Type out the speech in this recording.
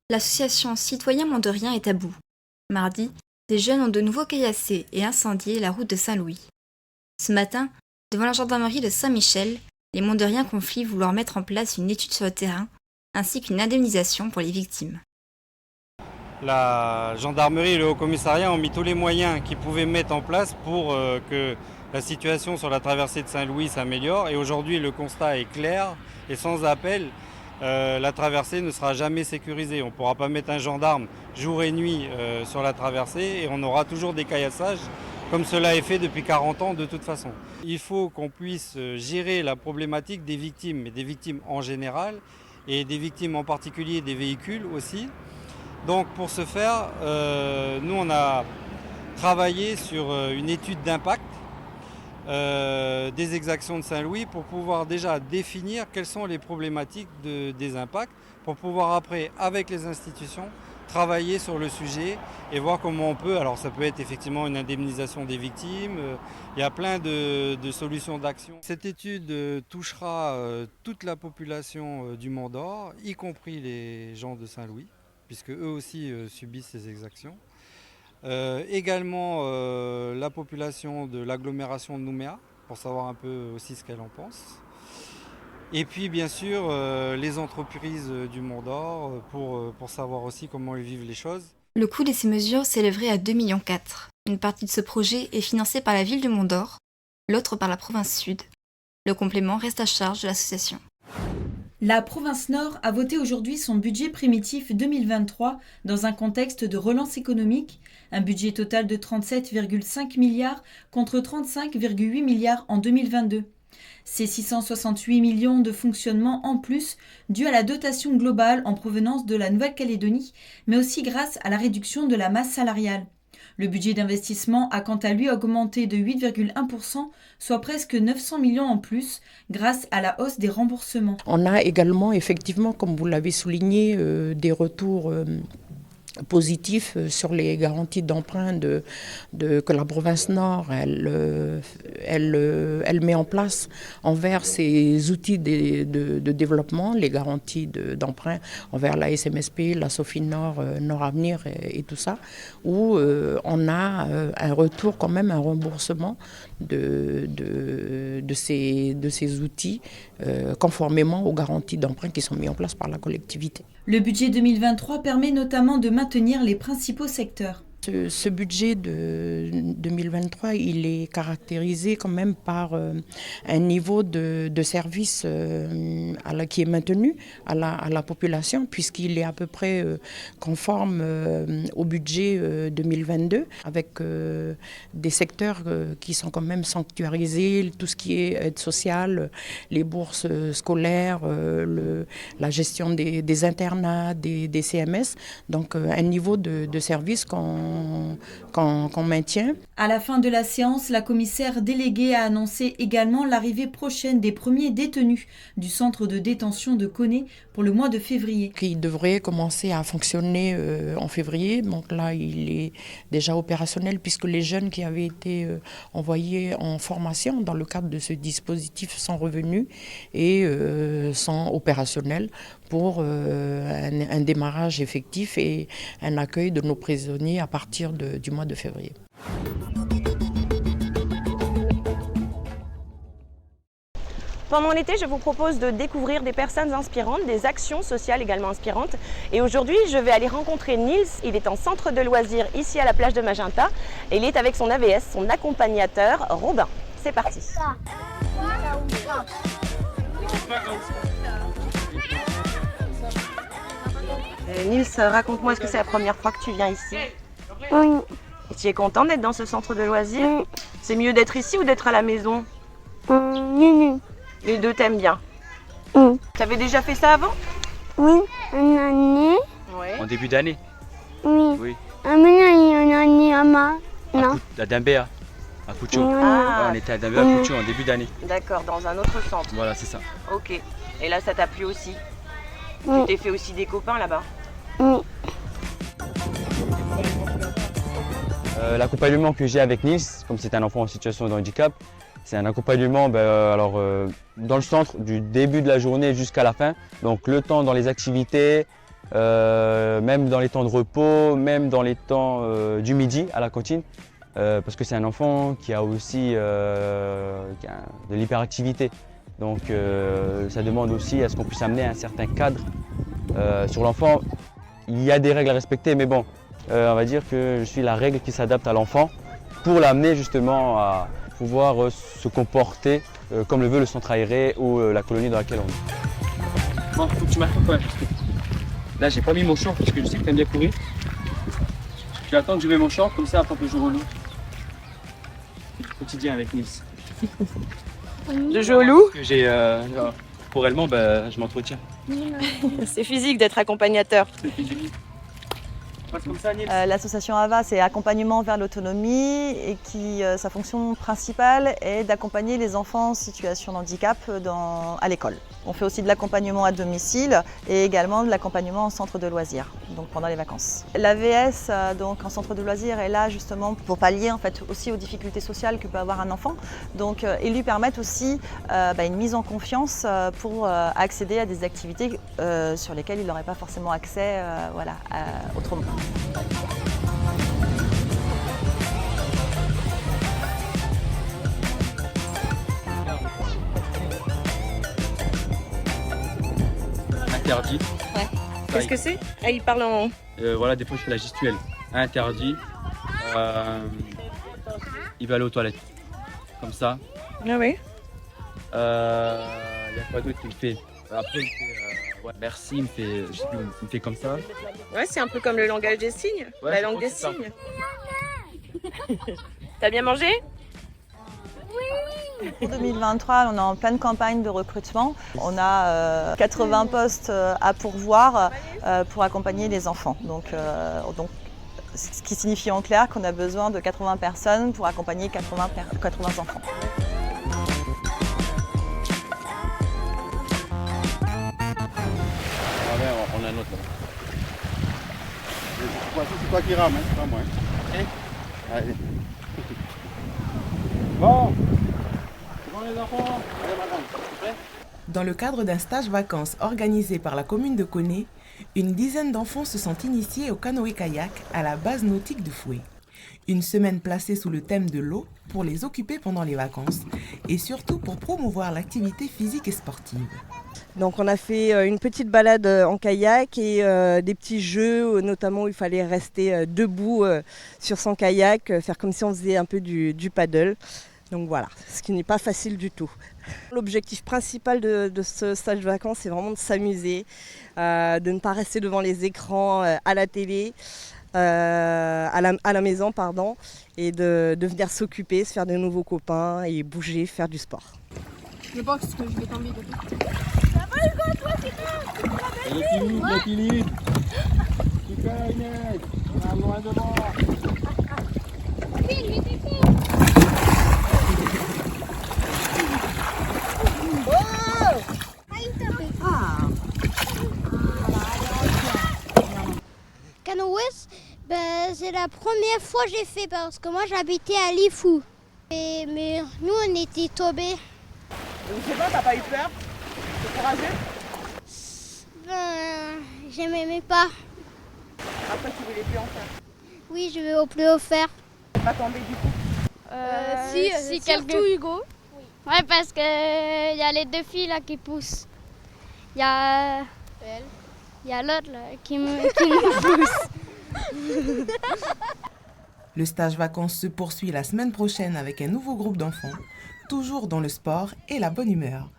L'association Citoyens Mondoriens est à bout. Mardi, des jeunes ont de nouveau caillassé et incendié la route de Saint-Louis. Ce matin, devant la gendarmerie de Saint-Michel, les Mondoriens confient vouloir mettre en place une étude sur le terrain, ainsi qu'une indemnisation pour les victimes. La gendarmerie et le haut-commissariat ont mis tous les moyens qu'ils pouvaient mettre en place pour que la situation sur la traversée de Saint-Louis s'améliore. Et aujourd'hui, le constat est clair et sans appel. La traversée ne sera jamais sécurisée. On ne pourra pas mettre un gendarme jour et nuit sur la traversée et on aura toujours des caillassages comme cela est fait depuis 40 ans de toute façon. Il faut qu'on puisse gérer la problématique des victimes, mais des victimes en général et des victimes en particulier des véhicules aussi. Donc pour ce faire, nous on a travaillé sur une étude d'impact des exactions de Saint-Louis pour pouvoir déjà définir quelles sont les problématiques des impacts, pour pouvoir après, avec les institutions, travailler sur le sujet et voir comment on peut, alors ça peut être effectivement une indemnisation des victimes, il y a plein de solutions d'action. Cette étude touchera toute la population du Mont d'Or, y compris les gens de Saint-Louis, puisque eux aussi subissent ces exactions. Également la population de l'agglomération de Nouméa, pour savoir un peu aussi ce qu'elle en pense. Et puis bien sûr les entreprises du Mont d'Or pour savoir aussi comment ils vivent les choses. Le coût de ces mesures s'élèverait à 2,4 millions. Une partie de ce projet est financée par la ville de Mont d'Or, l'autre par la province Sud. Le complément reste à charge de l'association. La province Nord a voté aujourd'hui son budget primitif 2023 dans un contexte de relance économique, un budget total de 37,5 milliards contre 35,8 milliards en 2022. C'est 668 millions de fonctionnement en plus dû à la dotation globale en provenance de la Nouvelle-Calédonie, mais aussi grâce à la réduction de la masse salariale. Le budget d'investissement a quant à lui augmenté de 8,1%, soit presque 900 millions en plus, grâce à la hausse des remboursements. On a également, effectivement, comme vous l'avez souligné, des retours positif sur les garanties d'emprunt que la province Nord elle met en place envers ses outils de développement, les garanties d'emprunt envers la SMSP, la Sophie Nord, Nord Avenir et tout ça, où on a un retour quand même, un remboursement de ces outils conformément aux garanties d'emprunt qui sont mises en place par la collectivité. Le budget 2023 permet notamment de maintenir les principaux secteurs. Ce budget de 2023, il est caractérisé quand même par un niveau de service qui est maintenu à la population, puisqu'il est à peu près conforme au budget 2022, avec des secteurs qui sont quand même sanctuarisés, tout ce qui est aide sociale, les bourses scolaires, la gestion des internats, des CMS, donc un niveau de service qu'on maintient. À la fin de la séance, la commissaire déléguée a annoncé également l'arrivée prochaine des premiers détenus du centre de détention de Koné pour le mois de février. Qui devrait commencer à fonctionner en février. Donc là, il est déjà opérationnel puisque les jeunes qui avaient été envoyés en formation dans le cadre de ce dispositif sont revenus et sont opérationnels pour un démarrage effectif et un accueil de nos prisonniers à partir du mois de février. Pendant l'été, je vous propose de découvrir des personnes inspirantes, des actions sociales également inspirantes. Et aujourd'hui, je vais aller rencontrer Nils. Il est en centre de loisirs ici à la plage de Magenta. Et il est avec son AVS, son accompagnateur, Robin. C'est parti. Nils, raconte-moi, est-ce que c'est la première fois que tu viens ici? Oui. Et tu es content d'être dans ce centre de loisirs? Oui. C'est mieux d'être ici ou d'être à la maison? Oui. Les deux t'aiment bien. Oui. Tu avais déjà fait ça avant? Oui, une année. Ouais. En début d'année? Oui. Oui. Une année à ma. Non. À Dembéa, à Coucho. Ah. Ouais, on était à Dembéa, à Coucho en début d'année. D'accord, dans un autre centre. Voilà, c'est ça. Ok. Et là, ça t'a plu aussi? Oui. Tu t'es fait aussi des copains là-bas? Oui. L'accompagnement que j'ai avec Nils, comme c'est un enfant en situation de handicap, c'est un accompagnement dans le centre du début de la journée jusqu'à la fin. Donc le temps dans les activités, même dans les temps de repos, même dans les temps du midi à la cantine, parce que c'est un enfant qui a aussi qui a de l'hyperactivité. Donc ça demande aussi à ce qu'on puisse amener un certain cadre sur l'enfant. Il y a des règles à respecter, mais bon, on va dire que je suis la règle qui s'adapte à l'enfant pour l'amener justement à pouvoir se comporter comme le veut le centre aéré ou la colonie dans laquelle on est. Bon, faut que tu m'arrêtes quand même. Là, j'ai pas mis mon short parce que je sais que t'aimes bien courir. Je vais attendre que je mets mon short, comme ça, après on peut jouer au loup. C'est le quotidien avec Nils. De jouer au loup? Parce que pour elle, je m'entretiens. C'est physique d'être accompagnateur. Comme ça, Nils. L'association AVA, c'est accompagnement vers l'autonomie et sa fonction principale est d'accompagner les enfants en situation de handicap à l'école. On fait aussi de l'accompagnement à domicile et également de l'accompagnement en centre de loisirs, donc pendant les vacances. L'AVS, donc en centre de loisirs, est là justement pour pallier en fait aussi aux difficultés sociales que peut avoir un enfant, donc et lui permettre aussi une mise en confiance pour accéder à des activités sur lesquelles il n'aurait pas forcément accès autrement. Interdit. Ouais. Qu'est-ce que c'est? Ah, il parle en... Voilà, des fois je fais la gestuelle. Interdit. Il va aller aux toilettes. Comme ça. Ah oui. Il y a quoi d'autre qu'il me fait? Après, il me fait merci, il me fait, je sais plus, il me fait comme ça. Ouais, c'est un peu comme le langage des signes. Ouais, la langue des signes. T'as bien mangé? Pour 2023, on est en pleine campagne de recrutement. On a 80 postes à pourvoir pour accompagner les enfants. Donc, ce qui signifie en clair qu'on a besoin de 80 personnes pour accompagner 80 enfants. On a un autre là. C'est toi qui rame, hein, c'est pas moi. Okay. Allez. Bon. C'est bon les enfants? Allez madame, c'est prêt? Dans le cadre d'un stage vacances organisé par la commune de Koné, une dizaine d'enfants se sont initiés au canoë-kayak à la base nautique de Foué. Une semaine placée sous le thème de l'eau pour les occuper pendant les vacances et surtout pour promouvoir l'activité physique et sportive. Donc on a fait une petite balade en kayak et des petits jeux, notamment où il fallait rester debout sur son kayak, faire comme si on faisait un peu du paddle. Donc voilà, ce qui n'est pas facile du tout. L'objectif principal de ce stage de vacances, c'est vraiment de s'amuser, de ne pas rester devant les écrans à la télé, à la maison, et de venir s'occuper, se faire de nouveaux copains et bouger, faire du sport. Je pense que je vais tomber dedans. L'équilibre. Super Inès, on a loin devant. Canoës, c'est la première fois que j'ai fait parce que moi j'habitais à Lifou. Mais nous on était tombés. Donc c'est bon, t'as pas eu peur? T'es courageux? J'aimais pas. Après tu voulais plus en faire? Oui, je vais plus en faire. T'es pas tombé du coup? Si surtout Hugo. Oui. Ouais, parce que y a les deux filles là qui poussent. Il y a l'autre là qui me pousse. Le stage vacances se poursuit la semaine prochaine avec un nouveau groupe d'enfants, toujours dans le sport et la bonne humeur.